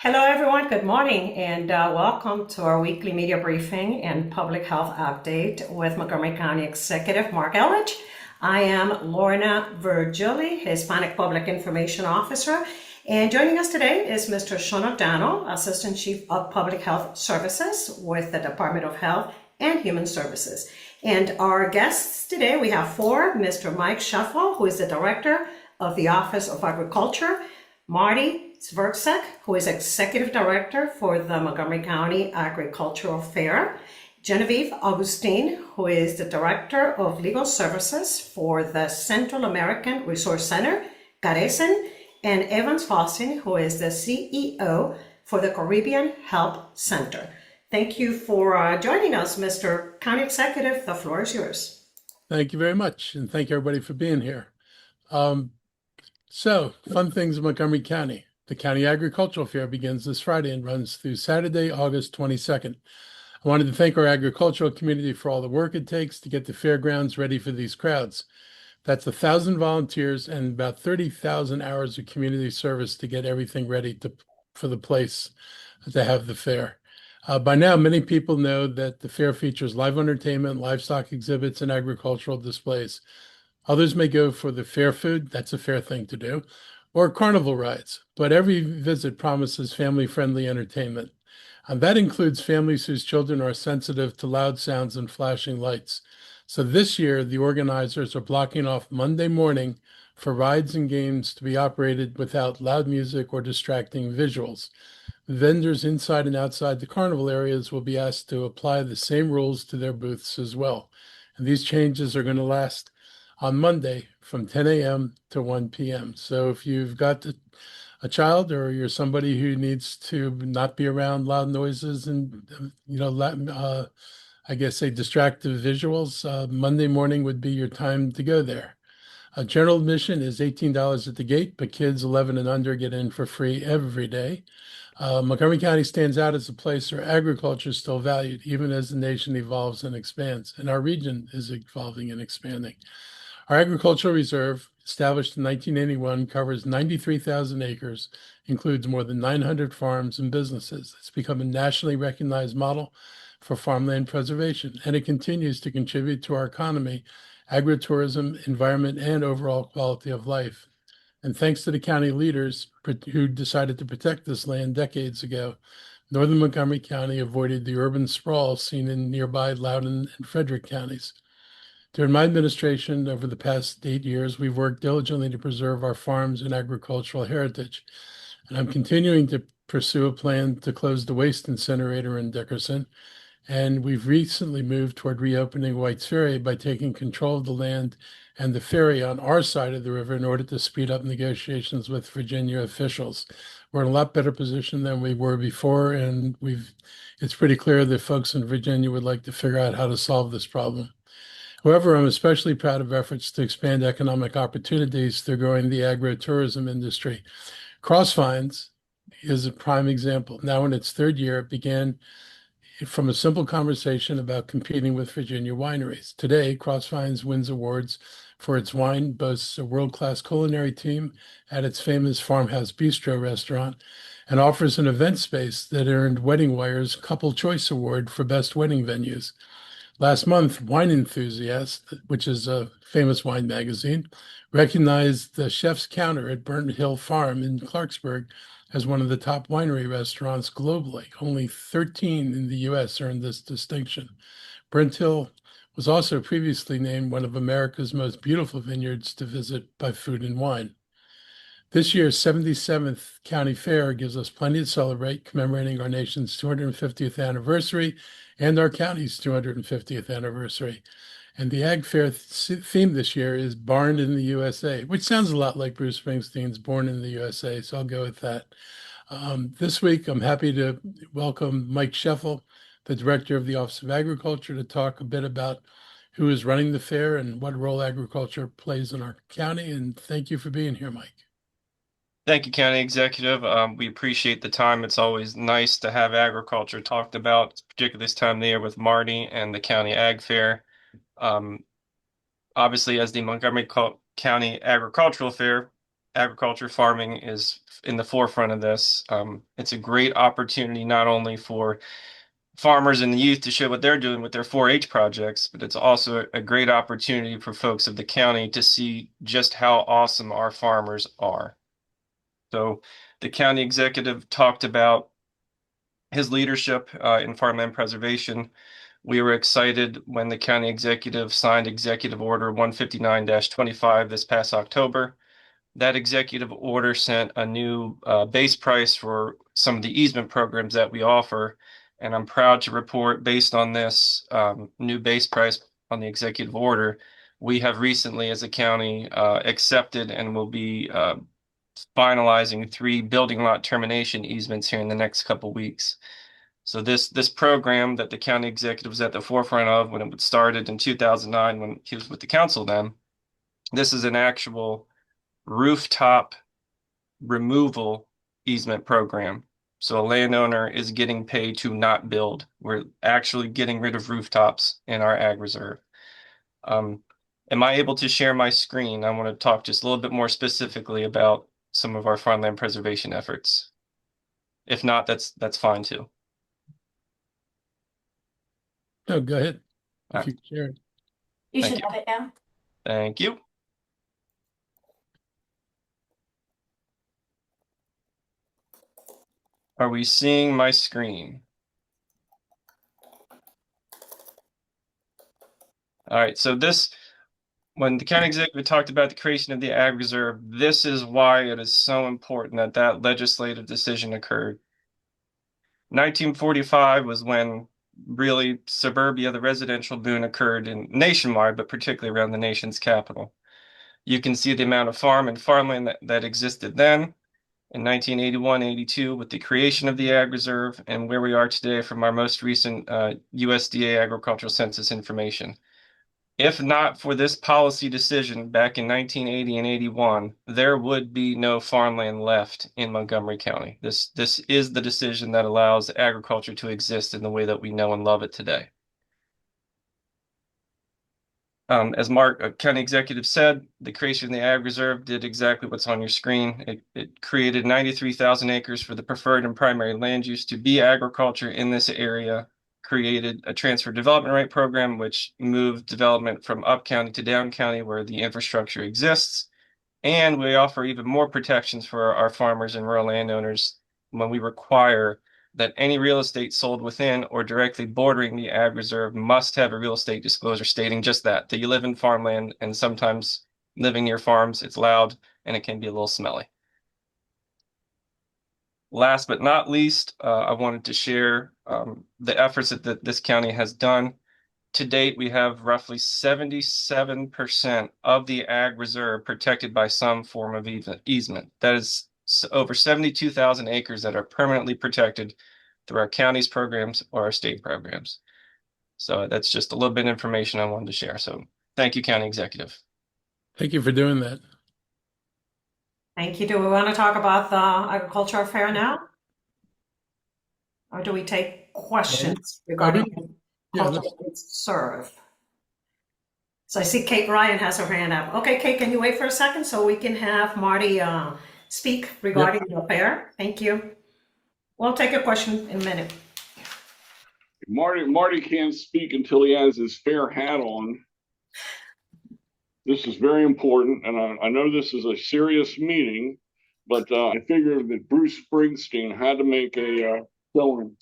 Hello, everyone. Good morning, and welcome to our weekly media briefing and public health update with Montgomery County Executive Marc Elrich. I am Lorna Virgili, Hispanic Public Information Officer, and joining us today is Mr. Sean O'Donnell, Assistant Chief of Public Health Services with the Department of Health and Human Services. And our guests today, we have four: Mr. Mike Shuffle, who is the Director of the Office of Agriculture; Marty Zverczek, who is Executive Director for the Montgomery County Agricultural Fair; Genevieve Augustine, who is the Director of Legal Services for the Central American Resource Center, CARECEN; and Evans Fossing, who is the CEO for the Caribbean Help Center. Thank you for joining us, Mr. County Executive. The floor is yours. Thank you very much, and thank you everybody for being here. Fun things in Montgomery County. The County Agricultural Fair begins this Friday and runs through Saturday, August 22nd. I wanted to thank our agricultural community for all the work it takes to get the fairgrounds ready for these crowds. That's 1,000 volunteers and about 30,000 hours of community service to get everything ready for the place to have the fair. By now, many people know that the fair features live entertainment, livestock exhibits, and agricultural displays. Others may go for the fair food, that's a fair thing to do, or carnival rides, but every visit promises family-friendly entertainment. And that includes families whose children are sensitive to loud sounds and flashing lights. So this year, the organizers are blocking off Monday morning for rides and games to be operated without loud music or distracting visuals. Vendors inside and outside the carnival areas will be asked to apply the same rules to their booths as well. And these changes are going to last on Monday from 10 a.m. to 1 p.m. So if you've got a child or you're somebody who needs to not be around loud noises and, I guess say distractive visuals, Monday morning would be your time to go there. General admission is $18 at the gate, but kids 11 and under get in for free every day. Montgomery County stands out as a place where agriculture is still valued, even as the nation evolves and expands, and our region is evolving and expanding. Our agricultural reserve, established in 1981, covers 93,000 acres, includes more than 900 farms and businesses. It's become a nationally recognized model for farmland preservation, and it continues to contribute to our economy, agritourism, environment, and overall quality of life. And thanks to the county leaders who decided to protect this land decades ago, northern Montgomery County avoided the urban sprawl seen in nearby Loudoun and Frederick counties. During my administration over the past 8 years, we've worked diligently to preserve our farms and agricultural heritage. And I'm continuing to pursue a plan to close the waste incinerator in Dickerson. And we've recently moved toward reopening White's Ferry by taking control of the land and the ferry on our side of the river in order to speed up negotiations with Virginia officials. We're in a lot better position than we were before, and it's pretty clear that folks in Virginia would like to figure out how to solve this problem. However, I'm especially proud of efforts to expand economic opportunities through growing the agritourism industry. Crossfinds is a prime example. Now in its third year, it began from a simple conversation about competing with Virginia wineries. Today, Crossfinds wins awards for its wine, boasts a world-class culinary team at its famous Farmhouse Bistro restaurant, and offers an event space that earned Wedding Wire's Couple Choice Award for Best Wedding Venues. Last month, Wine Enthusiast, which is a famous wine magazine, recognized the Chef's Counter at Burnt Hill Farm in Clarksburg as one of the top winery restaurants globally. Only 13 in the U.S. earned this distinction. Burnt Hill was also previously named one of America's most beautiful vineyards to visit by Food and Wine. This year's 77th County Fair gives us plenty to celebrate, commemorating our nation's 250th anniversary and our county's 250th anniversary. And the Ag Fair theme this year is Born in the USA, which sounds a lot like Bruce Springsteen's Born in the USA, so I'll go with that. This week, I'm happy to welcome Mike Shuffle, the Director of the Office of Agriculture, to talk a bit about who is running the fair and what role agriculture plays in our county. And thank you for being here, Mike. Thank you, County Executive. We appreciate the time. It's always nice to have agriculture talked about, particularly this time of the year with Marty and the County Ag Fair. Obviously, as the Montgomery County Agricultural Fair, agriculture farming is in the forefront of this. It's a great opportunity not only for farmers and the youth to show what they're doing with their 4-H projects, but it's also a great opportunity for folks of the county to see just how awesome our farmers are. So the county executive talked about his leadership in farmland preservation. We were excited when the county executive signed Executive Order 159-25 this past October. That executive order sent a new base price for some of the easement programs that we offer. And I'm proud to report, based on this new base price on the executive order, we have recently, as a county, accepted and will be finalizing 3 building lot termination easements here in the next couple weeks. So this program that the county executive was at the forefront of when it started in 2009, when he was with the council then, this is an actual rooftop removal easement program. So a landowner is getting paid to not build. We're actually getting rid of rooftops in our ag reserve. Am I able to share my screen? I want to talk just a little bit more specifically about some of our farmland preservation efforts. If not, that's fine too. No, go ahead. All If right. you can share it. You Thank should you. have it now. Thank you. Are we seeing my screen? All right, so when the county executive talked about the creation of the ag reserve, this is why it is so important that that legislative decision occurred. 1945 was when really suburbia, the residential boom occurred nationwide, but particularly around the nation's capital. You can see the amount of farm and farmland that existed then in 1981-82 with the creation of the ag reserve, and where we are today from our most recent USDA agricultural census information. If not for this policy decision back in 1980 and 81, there would be no farmland left in Montgomery County. This is the decision that allows agriculture to exist in the way that we know and love it today. As Mark, county executive, said, the creation of the ag reserve did exactly what's on your screen. It created 93,000 acres for the preferred and primary land use to be agriculture in this area, created a transfer development right program, which moved development from up county to down county where the infrastructure exists. And we offer even more protections for our farmers and rural landowners when we require that any real estate sold within or directly bordering the ag reserve must have a real estate disclosure stating just that you live in farmland, and sometimes living near farms, it's loud and it can be a little smelly. Last but not least, I wanted to share the efforts that this county has done. To date, we have roughly 77% of the ag reserve protected by some form of easement. That is over 72,000 acres that are permanently protected through our county's programs or our state programs. So that's just a little bit of information I wanted to share. So thank you, County Executive. Thank you for doing that. Thank you. Do we want to talk about the agricultural fair now? Or do we take questions regarding cultural serve? So I see Kate Ryan has her hand up. Okay, Kate, can you wait for a second so we can have Marty speak regarding the fair? Thank you. We'll take a question in a minute. Marty can't speak until he has his fair hat on. This is very important, and I know this is a serious meeting, but I figured that Bruce Springsteen had to make a showing.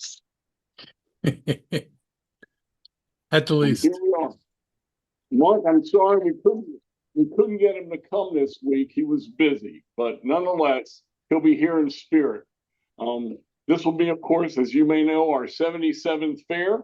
At the least. Here we are. Mark, I'm sorry we couldn't get him to come this week. He was busy, but nonetheless, he'll be here in spirit. This will be, of course, as you may know, our 77th fair.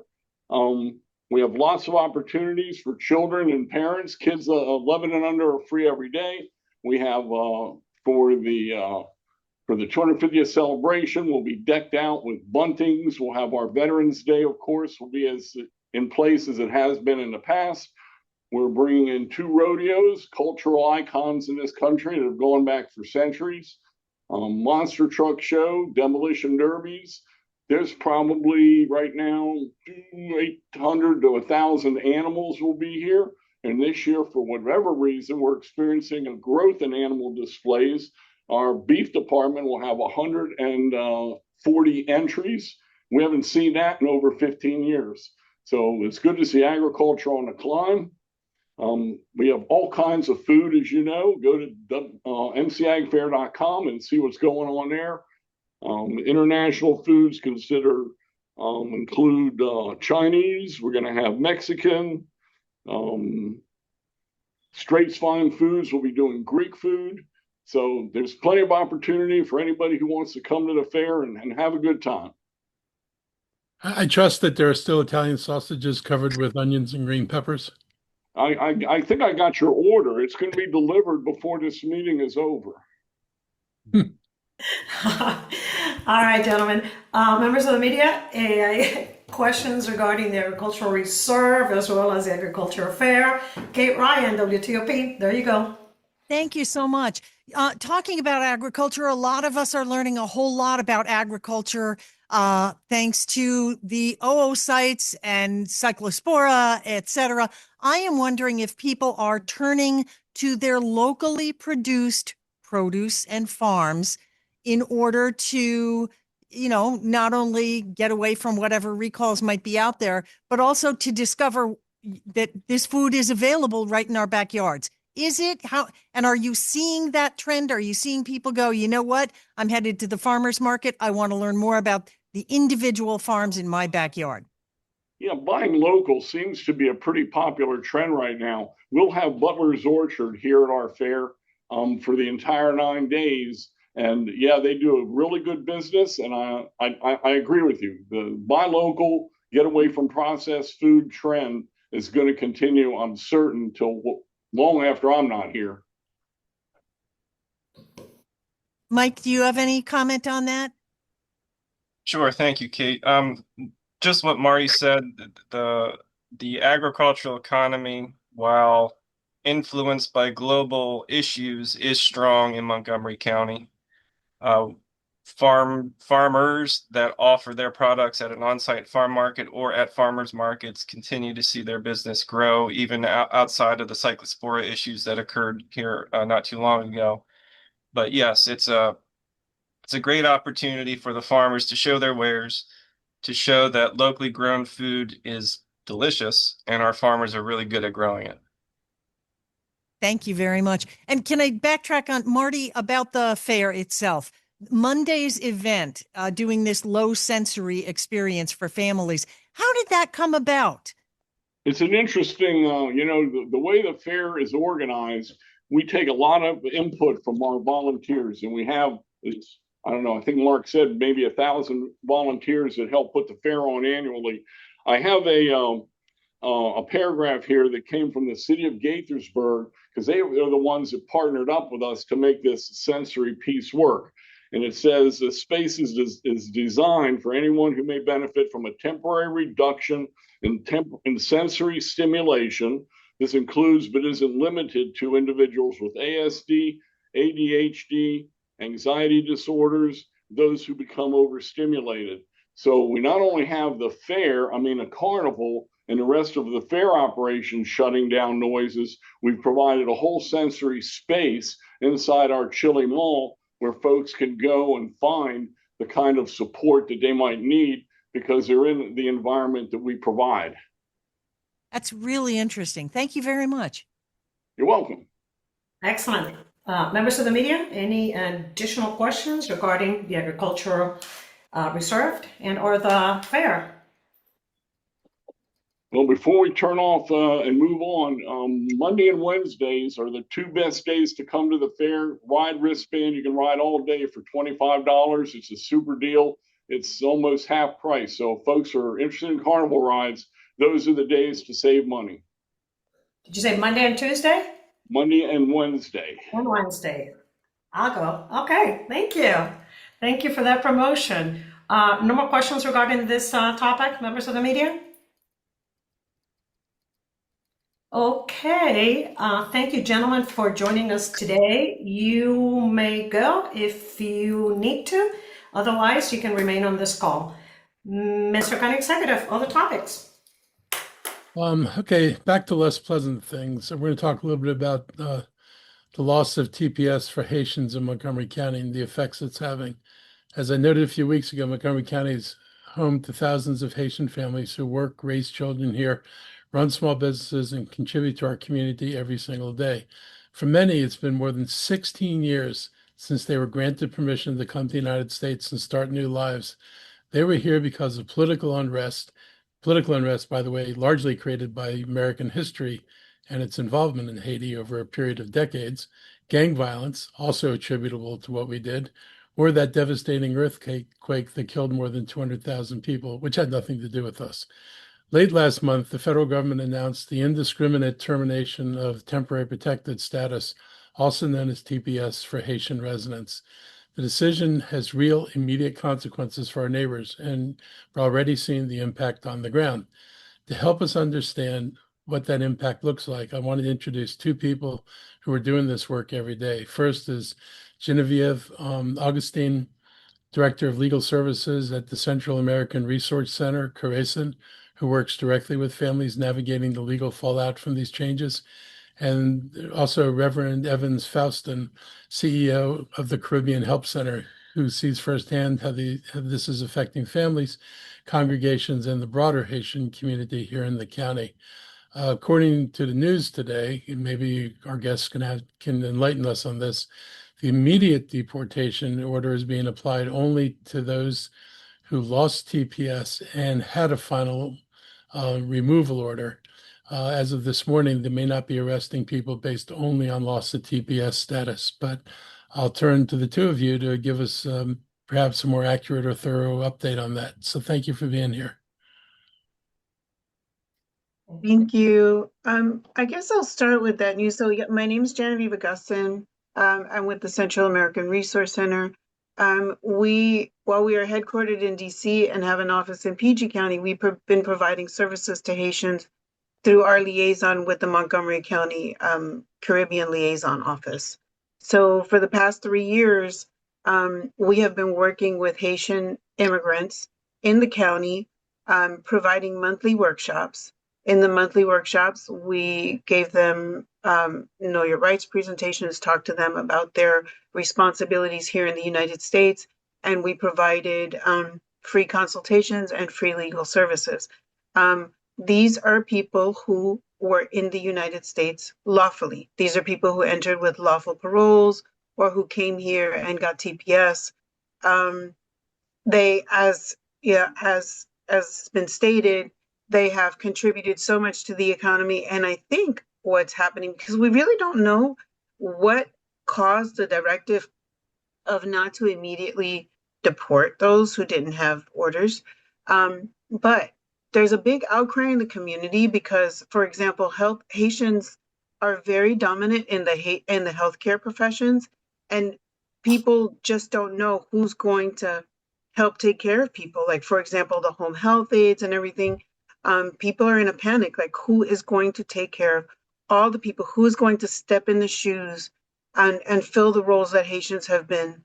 We have lots of opportunities for children and parents. Kids 11 and under are free every day. We have for the 250th celebration, we'll be decked out with buntings. We'll have our Veterans Day, of course, will be as in place as it has been in the past. We're bringing in 2 rodeos, cultural icons in this country that have gone back for centuries. Monster truck show, demolition derbies. There's probably right now 800 to 1,000 animals will be here. And this year, for whatever reason, we're experiencing a growth in animal displays. our beef department will have 140 entries. We haven't seen that in over 15 years. So it's good to see agriculture on the climb. We have all kinds of food, as you know. Go to mcagfair.com and see what's going on there. International foods include Chinese. We're going to have Mexican. Straits Fine Foods will be doing Greek food. So there's plenty of opportunity for anybody who wants to come to the fair and have a good time. I trust that there are still Italian sausages covered with onions and green peppers. I think I got your order. It's going to be delivered before this meeting is over. All right, gentlemen. Members of the media, questions regarding the agricultural reserve as well as the agricultural fair. Kate Ryan, WTOP, there you go. Thank you so much. Talking about agriculture, a lot of us are learning a whole lot about agriculture thanks to the oocytes and cyclospora, etc. I am wondering if people are turning to their locally produced produce and farms in order to, not only get away from whatever recalls might be out there, but also to discover that this food is available right in our backyards. Is it? How? And are you seeing that trend? Are you seeing people go, you know what? I'm headed to the farmer's market. I want to learn more about the individual farms in my backyard. Yeah, buying local seems to be a pretty popular trend right now. We'll have Butler's Orchard here at our fair for the entire 9 days. And yeah, they do a really good business. And I agree with you. The buy local, get away from processed food trend is going to continue, I'm certain, till long after I'm not here. Mike, do you have any comment on that? Sure, thank you, Kate. Just what Marty said, the agricultural economy, while influenced by global issues, is strong in Montgomery County. Farmers that offer their products at an on-site farm market or at farmers markets continue to see their business grow, even outside of the cyclospora issues that occurred here not too long ago. But yes, it's a great opportunity for the farmers to show their wares, to show that locally grown food is delicious, and our farmers are really good at growing it. Thank you very much. And can I backtrack on Marty about the fair itself? Monday's event, doing this low sensory experience for families. How did that come about? It's an interesting, the way the fair is organized, we take a lot of input from our volunteers, and we have, I don't know, I think Mark said maybe 1,000 volunteers that help put the fair on annually. I have a paragraph here that came from the city of Gaithersburg, because they are the ones that partnered up with us to make this sensory piece work. And it says the space is designed for anyone who may benefit from a temporary reduction in sensory stimulation. This includes, but isn't limited to, individuals with ASD, ADHD, anxiety disorders, those who become overstimulated. So we not only have the fair, a carnival, and the rest of the fair operation shutting down noises, we've provided a whole sensory space inside our Chile Mall where folks can go and find the kind of support that they might need because they're in the environment that we provide. That's really interesting. Thank you very much. You're welcome. Excellent. Members of the media, any additional questions regarding the agricultural reserve and or the fair? Well, before we turn off and move on, Monday and Wednesdays are the 2 best days to come to the fair. Ride wristband, you can ride all day for $25. It's a super deal. It's almost half price. So if folks are interested in carnival rides, those are the days to save money. Did you say Monday and Tuesday? Monday and Wednesday. And Wednesday. I'll go. Okay, thank you. Thank you for that promotion. No more questions regarding this topic, members of the media? Okay, thank you, gentlemen, for joining us today. You may go if you need to. Otherwise, you can remain on this call. Mr. County Executive, other topics. Okay, back to less pleasant things. So we're going to talk a little bit about the loss of TPS for Haitians in Montgomery County and the effects it's having. As I noted a few weeks ago, Montgomery County is home to thousands of Haitian families who work, raise children here, run small businesses, and contribute to our community every single day. For many, it's been more than 16 years since they were granted permission to come to the United States and start new lives. They were here because of political unrest, by the way, largely created by American history and its involvement in Haiti over a period of decades, gang violence, also attributable to what we did, or that devastating earthquake that killed more than 200,000 people, which had nothing to do with us. Late last month, the federal government announced the indiscriminate termination of temporary protected status, also known as TPS, for Haitian residents. The decision has real immediate consequences for our neighbors, and we're already seeing the impact on the ground. To help us understand what that impact looks like, I wanted to introduce two people who are doing this work every day. First is Genevieve Augustine, Director of Legal Services at the Central American Resource Center, CARECEN, who works directly with families navigating the legal fallout from these changes. And also Reverend Evans Faustin, CEO of the Caribbean Help Center, who sees firsthand how this is affecting families, congregations, and the broader Haitian community here in the county. According to the news today, and maybe our guests can enlighten us on this, the immediate deportation order is being applied only to those who lost TPS and had a final removal order. As of this morning, they may not be arresting people based only on loss of TPS status, but I'll turn to the two of you to give us perhaps a more accurate or thorough update on that. So thank you for being here. Thank you. I guess I'll start with that news. So, yeah, my name is Genevieve Augustin. I'm with the Central American Resource Center. While we are headquartered in DC and have an office in PG County, we've been providing services to Haitians through our liaison with the Montgomery County Caribbean Liaison Office. So for the past 3 years, we have been working with Haitian immigrants in the county, providing monthly workshops. In the monthly workshops, we gave them Know Your Rights presentations, talked to them about their responsibilities here in the United States, and we provided free consultations and free legal services. These are people who were in the United States lawfully. These are people who entered with lawful paroles or who came here and got TPS. They, as has been stated, they have contributed so much to the economy. And I think what's happening, because we really don't know what caused the directive of not to immediately deport those who didn't have orders. But there's a big outcry in the community because, for example, Haitians are very dominant in the healthcare professions, and people just don't know who's going to help take care of people. Like, for example, the home health aides and everything. People are in a panic, like who is going to take care of all the people, who is going to step in the shoes and fill the roles that Haitians have been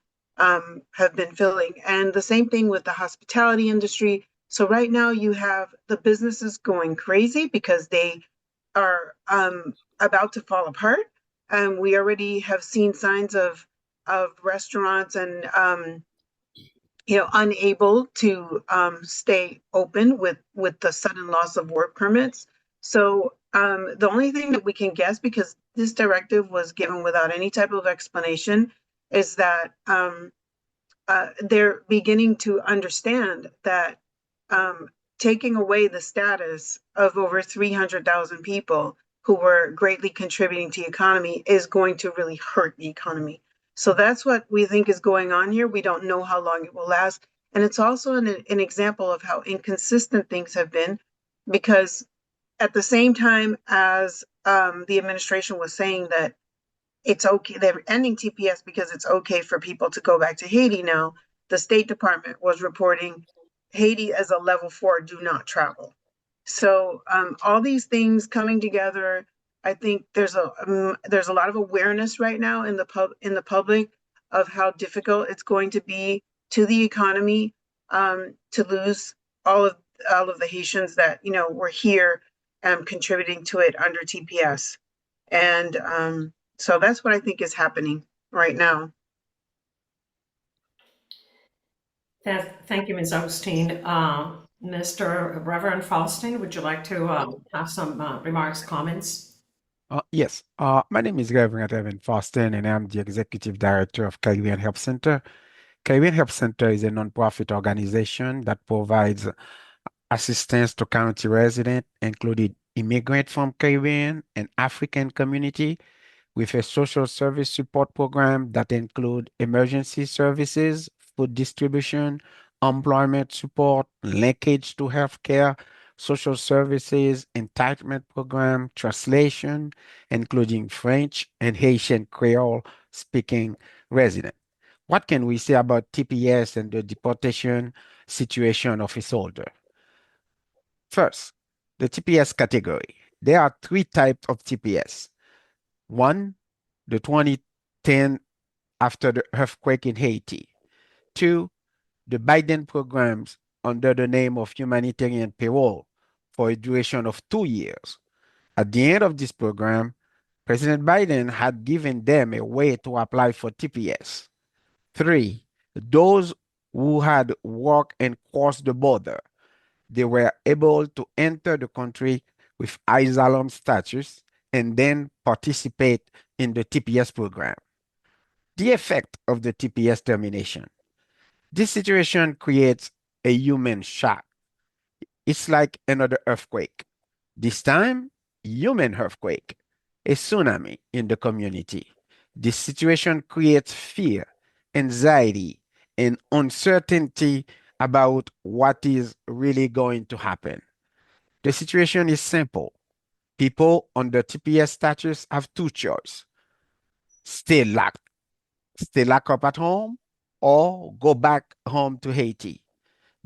filling. And the same thing with the hospitality industry. So right now you have the businesses going crazy because they are about to fall apart. And we already have seen signs of restaurants and unable to stay open with the sudden loss of work permits. So the only thing that we can guess, because this directive was given without any type of explanation, is that they're beginning to understand that taking away the status of over 300,000 people who were greatly contributing to the economy is going to really hurt the economy. So that's what we think is going on here. We don't know how long it will last. And it's also an example of how inconsistent things have been, because at the same time as the administration was saying that it's okay, they're ending TPS because it's okay for people to go back to Haiti now, the State Department was reporting Haiti as a level 4 do not travel. So all these things coming together, I think there's a lot of awareness right now in the public of how difficult it's going to be to the economy to lose all of the Haitians that were here contributing to it under TPS. And So that's what I think is happening right now. Thank you, Ms. Osteen. Mr. Reverend Faustin, would you like to have some remarks, comments? Yes, my name is Reverend Evan Faustin, and I'm the Executive Director of Caribbean Help Center. Caribbean Help Center is a nonprofit organization that provides assistance to county residents, including immigrants from Caribbean and African community, with a social service support program that include emergency services, food distribution, employment support, linkage to healthcare, social services, entitlement program, translation, including French and Haitian Creole speaking residents. What can we say about TPS and the deportation situation of a soldier? First, the TPS category. There are three types of TPS. One, the 2010 after the earthquake in Haiti. Two, the Biden programs under the name of humanitarian parole for a duration of 2 years. At the end of this program, President Biden had given them a way to apply for TPS. Three, those who had walked and crossed the border, they were able to enter the country with asylum status and then participate in the TPS program. The effect of the TPS termination. This situation creates a human shock. It's like another earthquake. This time, human earthquake, a tsunami in the community. This situation creates fear, anxiety, and uncertainty about what is really going to happen. The situation is simple. People under TPS status have two choices: stay locked up at home or go back home to Haiti,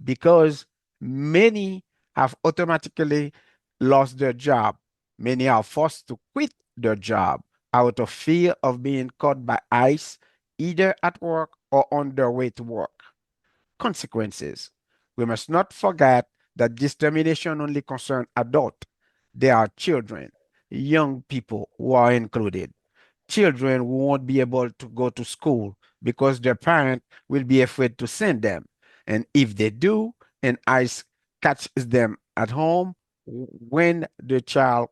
because many have automatically lost their job. Many are forced to quit their job out of fear of being caught by ICE, either at work or on their way to work. Consequences. We must not forget that this termination only concerns adults. There are children, young people who are included. Children who won't be able to go to school because their parent will be afraid to send them. And if they do, and ICE catches them at home, when the child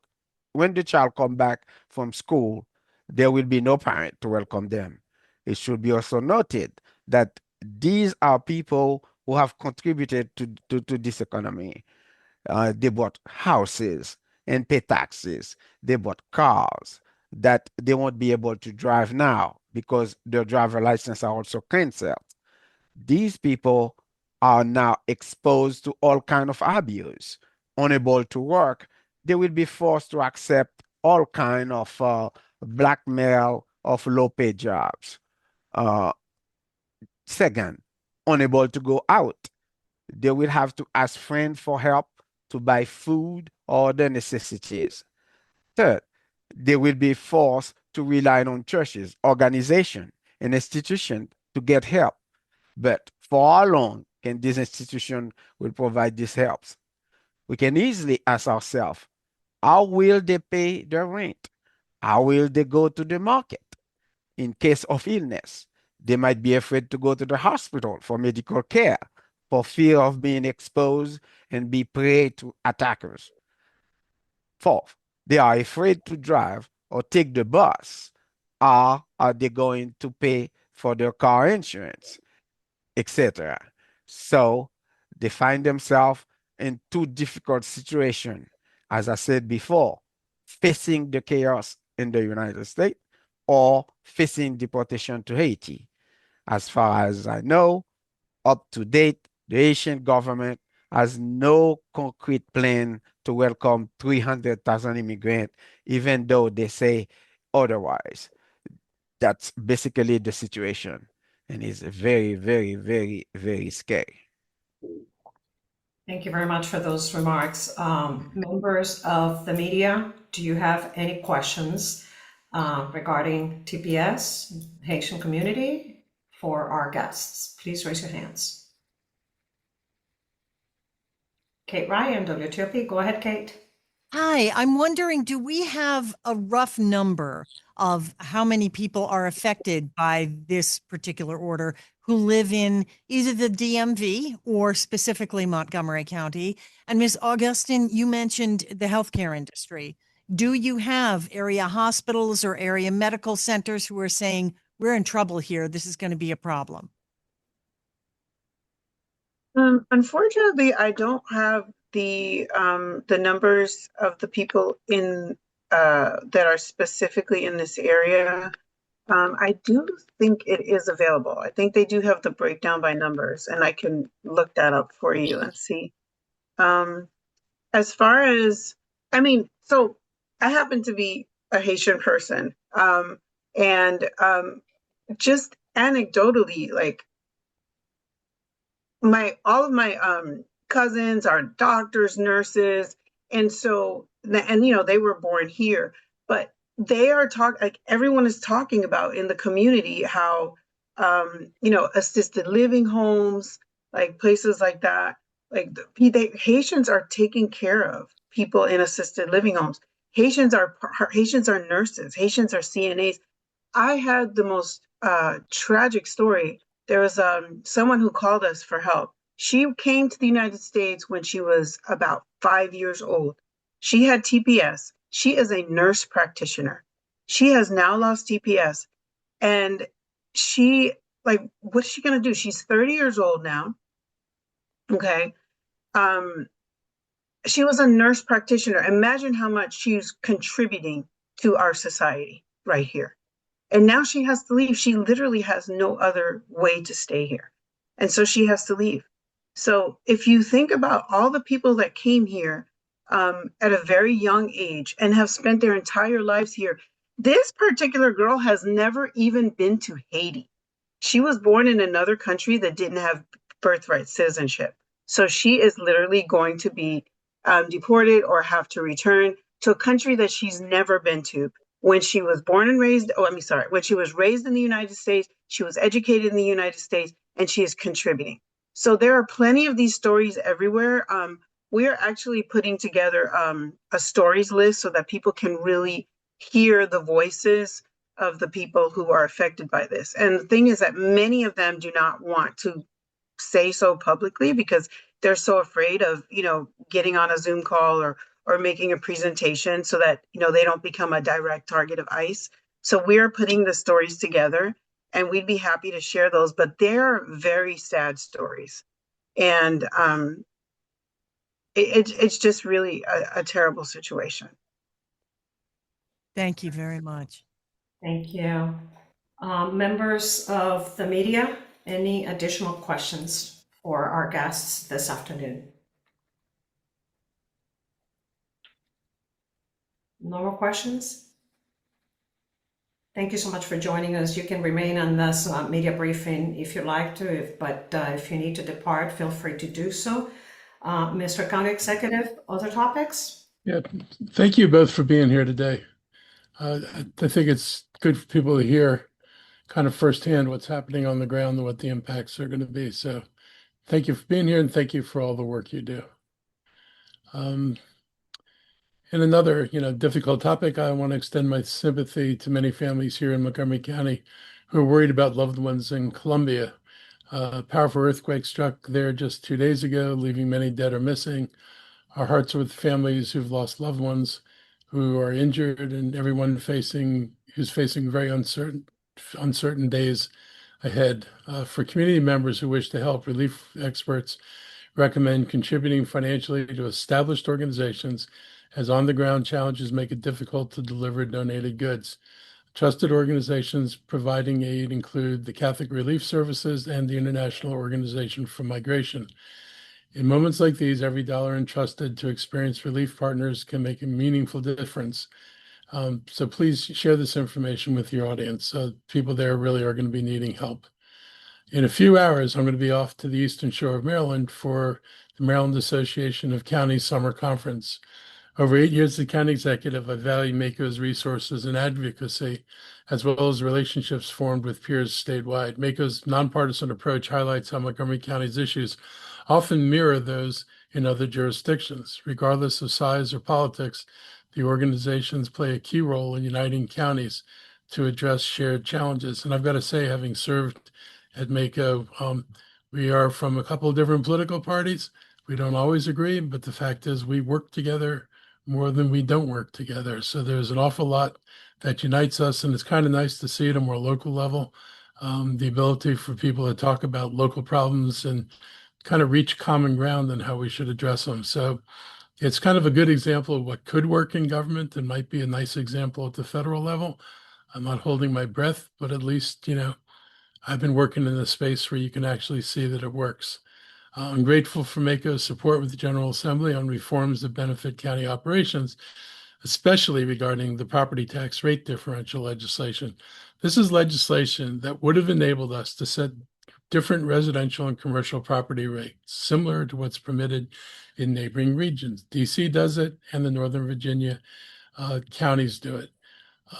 come back from school, there will be no parent to welcome them. It should be also noted that these are people who have contributed to this economy. They bought houses and pay taxes. They bought cars that they won't be able to drive now because their driver license are also canceled. These people are now exposed to all kind of abuse, unable to work. They will be forced to accept all kind of blackmail of low-paid jobs. Uh, Second, unable to go out. They will have to ask friends for help to buy food or other necessities. Third, they will be forced to rely on churches, organizations, and institutions to get help. But for how long can this institution will provide these helps? We can easily ask ourselves, how will they pay their rent? How will they go to the market? In case of illness, they might be afraid to go to the hospital for medical care for fear of being exposed and be prey to attackers. Fourth, they are afraid to drive or take the bus. How are they going to pay for their car insurance, etc.? So they find themselves in two difficult situations. As I said before, facing the chaos in the United States or facing deportation to Haiti. As far as I know, up to date, the Haitian government has no concrete plan to welcome 300,000 immigrants, even though they say otherwise. That's basically the situation, and it's very, very, very, very scary. Thank you very much for those remarks. Members of the media, do you have any questions regarding TPS, Haitian community, for our guests? Please raise your hands. Kate Ryan, WTOP. Go ahead, Kate. Hi, I'm wondering, do we have a rough number of how many people are affected by this particular order who live in either the DMV or specifically Montgomery County? And Ms. Augustin, you mentioned the healthcare industry. Do you have area hospitals or area medical centers who are saying, we're in trouble here, this is going to be a problem? Unfortunately, I don't have the numbers of the people in that are specifically in this area. I do think it is available. I think they do have the breakdown by numbers, and I can look that up for you and see. Um, as far as, I mean, so I happen to be a Haitian person, and just anecdotally, like my all of my cousins are doctors, nurses, and so and they were born here, but they are talk like everyone is talking about in the community how assisted living homes, like places like that, like Haitians are taking care of people in assisted living homes. Haitians are nurses, Haitians are CNAs. I had the most tragic story. There was someone who called us for help. She came to the United States when she was about 5 years old. She had TPS. She is a nurse practitioner. She has now lost TPS. And she, like, what's she going to do? She's 30 years old now. Okay. Um, she was a nurse practitioner. Imagine how much she's contributing to our society right here. And now she has to leave. She literally has no other way to stay here. And so she has to leave. So if you think about all the people that came here at a very young age and have spent their entire lives here, this particular girl has never even been to Haiti. She was born in another country that didn't have birthright citizenship. So she is literally going to be deported or have to return to a country that she's never been to. When she was born and raised, when she was raised in the United States, she was educated in the United States, and she is contributing. So there are plenty of these stories everywhere. We are actually putting together a stories list so that people can really hear the voices of the people who are affected by this. And the thing is that many of them do not want to say so publicly because they're so afraid of, getting on a Zoom call or making a presentation so that, they don't become a direct target of ICE. So we're putting the stories together and we'd be happy to share those, but they're very sad stories. And it's just really a terrible situation. Thank you very much. Thank you. Members of the media, any additional questions for our guests this afternoon? No more questions? Thank you so much for joining us. You can remain on this media briefing if you'd like to, but if you need to depart, feel free to do so. Mr. County Executive, other topics? Yeah, thank you both for being here today. I think it's good for people to hear kind of firsthand what's happening on the ground and what the impacts are going to be. So thank you for being here and thank you for all the work you do. And another, difficult topic, I want to extend my sympathy to many families here in Montgomery County who are worried about loved ones in Colombia. A powerful earthquake struck there just 2 days ago, leaving many dead or missing. Our hearts are with families who've lost loved ones, who are injured, and everyone who's facing very uncertain days ahead. For community members who wish to help, relief experts recommend contributing financially to established organizations as on-the-ground challenges make it difficult to deliver donated goods. Trusted organizations providing aid include the Catholic Relief Services and the International Organization for Migration. In moments like these, every dollar entrusted to experienced relief partners can make a meaningful difference. So please share this information with your audience. People there really are going to be needing help. In a few hours, I'm going to be off to the Eastern Shore of Maryland for the Maryland Association of Counties Summer Conference. Over 8 years as county executive, I value MACO's resources and advocacy, as well as relationships formed with peers statewide. MACO's nonpartisan approach highlights how Montgomery County's issues often mirror those in other jurisdictions. Regardless of size or politics, the organizations play a key role in uniting counties to address shared challenges. And I've got to say, having served at MACO, we are from a couple of different political parties. We don't always agree, but the fact is we work together more than we don't work together. So there's an awful lot that unites us, and it's kind of nice to see at a more local level, the ability for people to talk about local problems and kind of reach common ground on how we should address them. So it's kind of a good example of what could work in government and might be a nice example at the federal level. I'm not holding my breath, but at least, I've been working in a space where you can actually see that it works. I'm grateful for MACO's support with the General Assembly on reforms that benefit county operations, especially regarding the property tax rate differential legislation. This is legislation that would have enabled us to set different residential and commercial property rates, similar to what's permitted in neighboring regions. DC does it, and the Northern Virginia counties do it.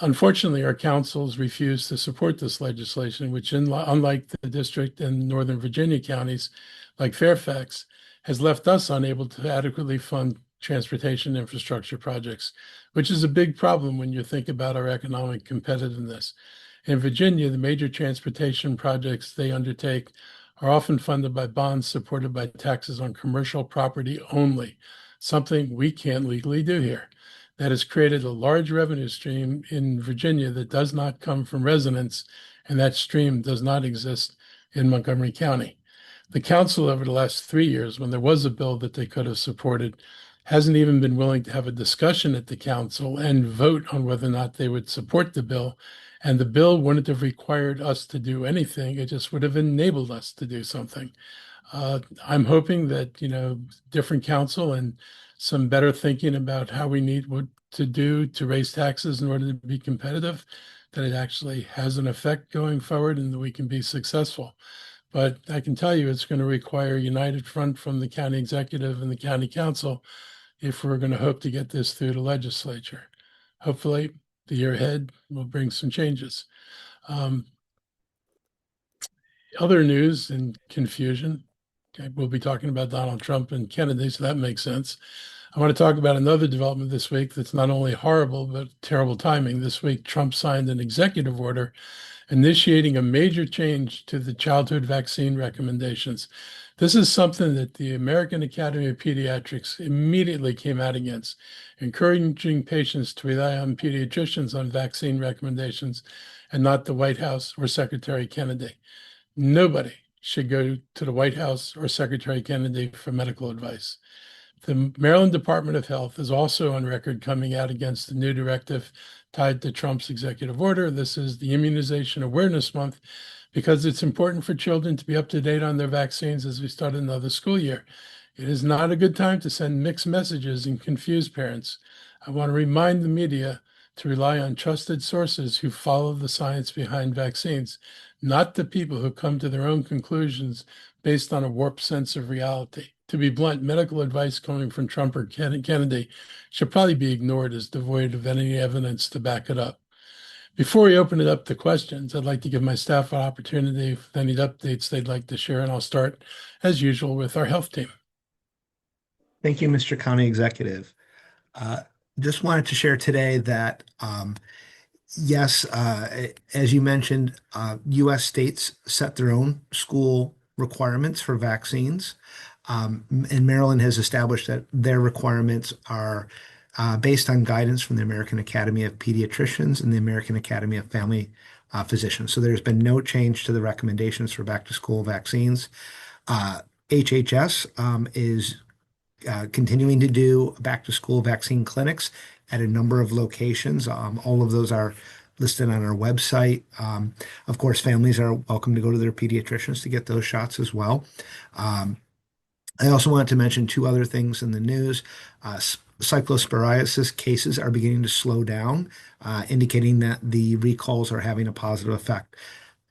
Unfortunately, our councils refuse to support this legislation, which, unlike the district and Northern Virginia counties like Fairfax, has left us unable to adequately fund transportation infrastructure projects, which is a big problem when you think about our economic competitiveness. In Virginia, the major transportation projects they undertake are often funded by bonds supported by taxes on commercial property only, something we can't legally do here. That has created a large revenue stream in Virginia that does not come from residents, and that stream does not exist in Montgomery County. The council over the last 3 years, when there was a bill that they could have supported, hasn't even been willing to have a discussion at the council and vote on whether or not they would support the bill. And the bill wouldn't have required us to do anything. It just would have enabled us to do something. I'm hoping that, different council and some better thinking about how we need what to do to raise taxes in order to be competitive, that it actually has an effect going forward and that we can be successful. But I can tell you it's going to require a united front from the county executive and the county council if we're going to hope to get this through the legislature. Hopefully, the year ahead will bring some changes. Other news and confusion. Okay, we'll be talking about Donald Trump and Kennedy, so that makes sense. I want to talk about another development this week that's not only horrible, but terrible timing. This week, Trump signed an executive order initiating a major change to the childhood vaccine recommendations. This is something that the American Academy of Pediatrics immediately came out against, encouraging patients to rely on pediatricians on vaccine recommendations and not the White House or Secretary Kennedy. Nobody should go to the White House or Secretary Kennedy for medical advice. The Maryland Department of Health is also on record coming out against the new directive tied to Trump's executive order. This is the Immunization Awareness Month because it's important for children to be up to date on their vaccines as we start another school year. It is not a good time to send mixed messages and confuse parents. I want to remind the media to rely on trusted sources who follow the science behind vaccines, not the people who come to their own conclusions based on a warped sense of reality. To be blunt, medical advice coming from Trump or Kennedy should probably be ignored as devoid of any evidence to back it up. Before we open it up to questions, I'd like to give my staff an opportunity if any updates they'd like to share, and I'll start, as usual, with our health team. Thank you, Mr. County Executive. Just wanted to share today that, yes, as you mentioned, U.S. states set their own school requirements for vaccines. And Maryland has established that their requirements are based on guidance from the American Academy of Pediatricians and the American Academy of Family Physicians. So there's been no change to the recommendations for back-to-school vaccines. HHS is continuing to do back-to-school vaccine clinics at a number of locations. All of those are listed on our website. Of course, families are welcome to go to their pediatricians to get those shots as well. I also wanted to mention two other things in the news. Cyclosporiasis cases are beginning to slow down, indicating that the recalls are having a positive effect.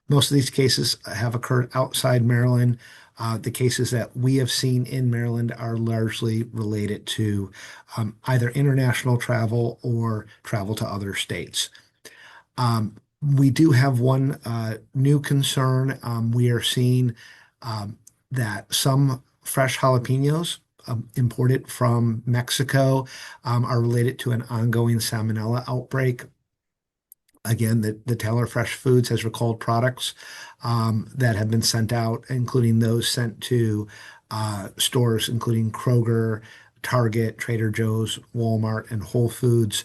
Most of these cases have occurred outside Maryland. The cases that we have seen in Maryland are largely related to either international travel or travel to other states. We do have one new concern. We are seeing that some fresh jalapenos imported from Mexico are related to an ongoing salmonella outbreak. Again, the Taylor Fresh Foods has recalled products that have been sent out, including those sent to stores, including Kroger, Target, Trader Joe's, Walmart, and Whole Foods.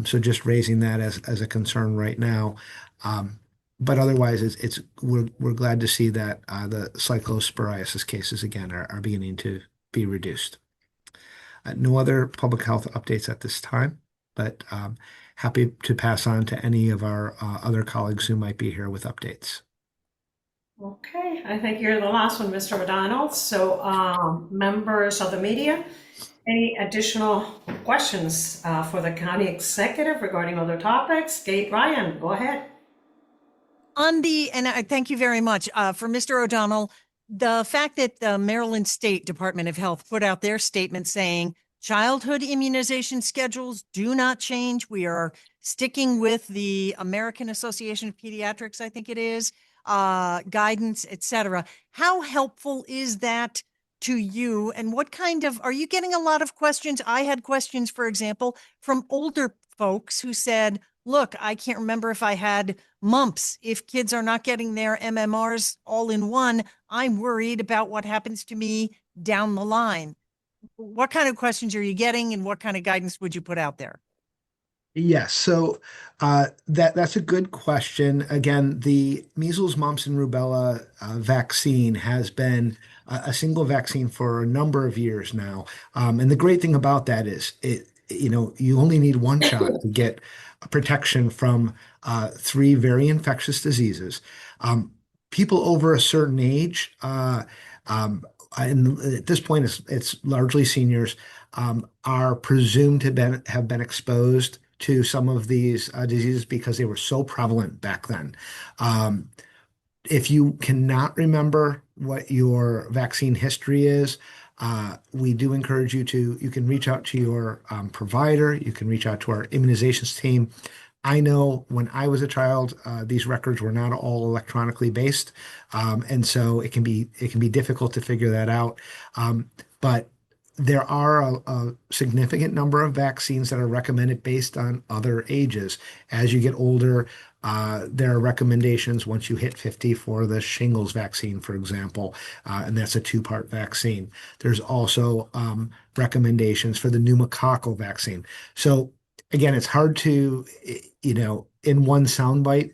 So just raising that as a concern right now. But otherwise, we're glad to see that the cyclosporiasis cases again are beginning to be reduced. No other public health updates at this time, but happy to pass on to any of our other colleagues who might be here with updates. Okay, I think you're the last one, Mr. O'Donnell. So, members of the media, any additional questions for the county executive regarding other topics? Kate Ryan, go ahead. And I thank you very much for Mr. O'Donnell. The fact that the Maryland State Department of Health put out their statement saying childhood immunization schedules do not change. We are sticking with the American Association of Pediatrics, I think it is, guidance, etc. How helpful is that to you? And what kind of, are you getting a lot of questions? I had questions, for example, from older folks who said, look, I can't remember if I had mumps. If kids are not getting their MMRs all in one, I'm worried about what happens to me down the line. What kind of questions are you getting, and what kind of guidance would you put out there? Yes, so that's a good question. Again, the measles, mumps, and rubella vaccine has been a single vaccine for a number of years now. And the great thing about that is you only need one shot to get protection from three very infectious diseases. People over a certain age, and at this point, it's largely seniors, are presumed to have been exposed to some of these diseases because they were so prevalent back then. If you cannot remember what your vaccine history is, we do encourage you can reach out to your provider, you can reach out to our immunizations team. I know when I was a child, these records were not all electronically based, and so it can be difficult to figure that out. But there are a significant number of vaccines that are recommended based on other ages. As you get older, there are recommendations once you hit 50 for the shingles vaccine, for example, and that's a two-part vaccine. There's also recommendations for the pneumococcal vaccine. So again, it's hard to, in one soundbite,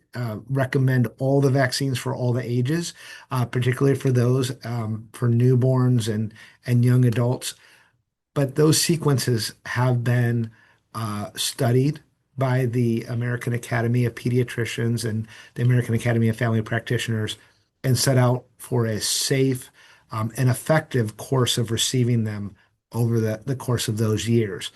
recommend all the vaccines for all the ages, particularly for those for newborns and young adults. But those sequences have been studied by the American Academy of Pediatricians and the American Academy of Family Practitioners and set out for a safe and effective course of receiving them over the course of those years.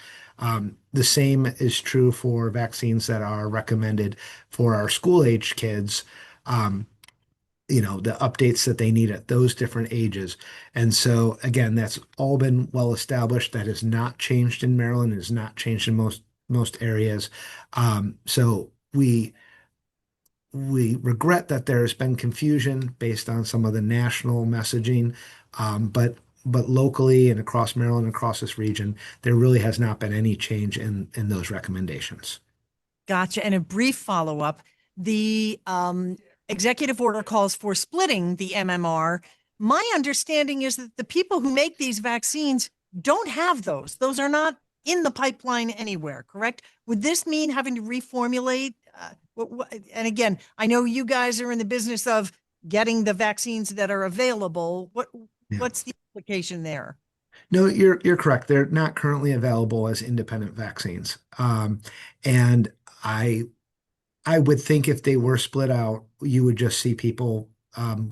The same is true for vaccines that are recommended for our school-age kids. The updates that they need at those different ages. And so again, that's all been well established. That has not changed in Maryland, it has not changed in most areas. So we regret that there's been confusion based on some of the national messaging, but locally and across Maryland, across this region, there really has not been any change in those recommendations. Gotcha. And a brief follow-up, the executive order calls for splitting the MMR. My understanding is that the people who make these vaccines don't have those. Those are not in the pipeline anywhere, correct? Would this mean having to reformulate? And again, I know you guys are in the business of getting the vaccines that are available. What's the implication there? No, you're correct. They're not currently available as independent vaccines. And I would think if they were split out, you would just see people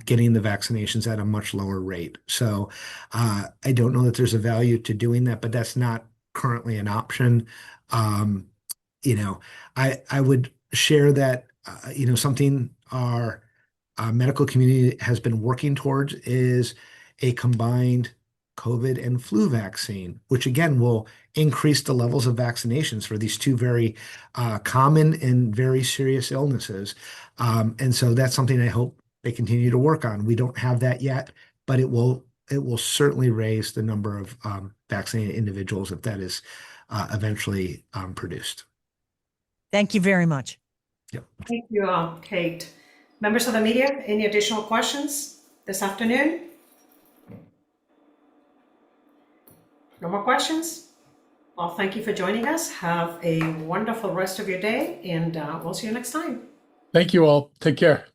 getting the vaccinations at a much lower rate. So I don't know that there's a value to doing that, but that's not currently an option. I would share that something our medical community has been working towards is a combined COVID and flu vaccine, which again will increase the levels of vaccinations for these two very common and very serious illnesses. And so that's something I hope they continue to work on. We don't have that yet, but it will it will certainly raise the number of vaccinated individuals if that is eventually produced. Thank you very much. Yep. Thank you, Kate. Members of the media, any additional questions this afternoon? No more questions? Well, thank you for joining us. Have a wonderful rest of your day, and we'll see you next time. Thank you all. Take care.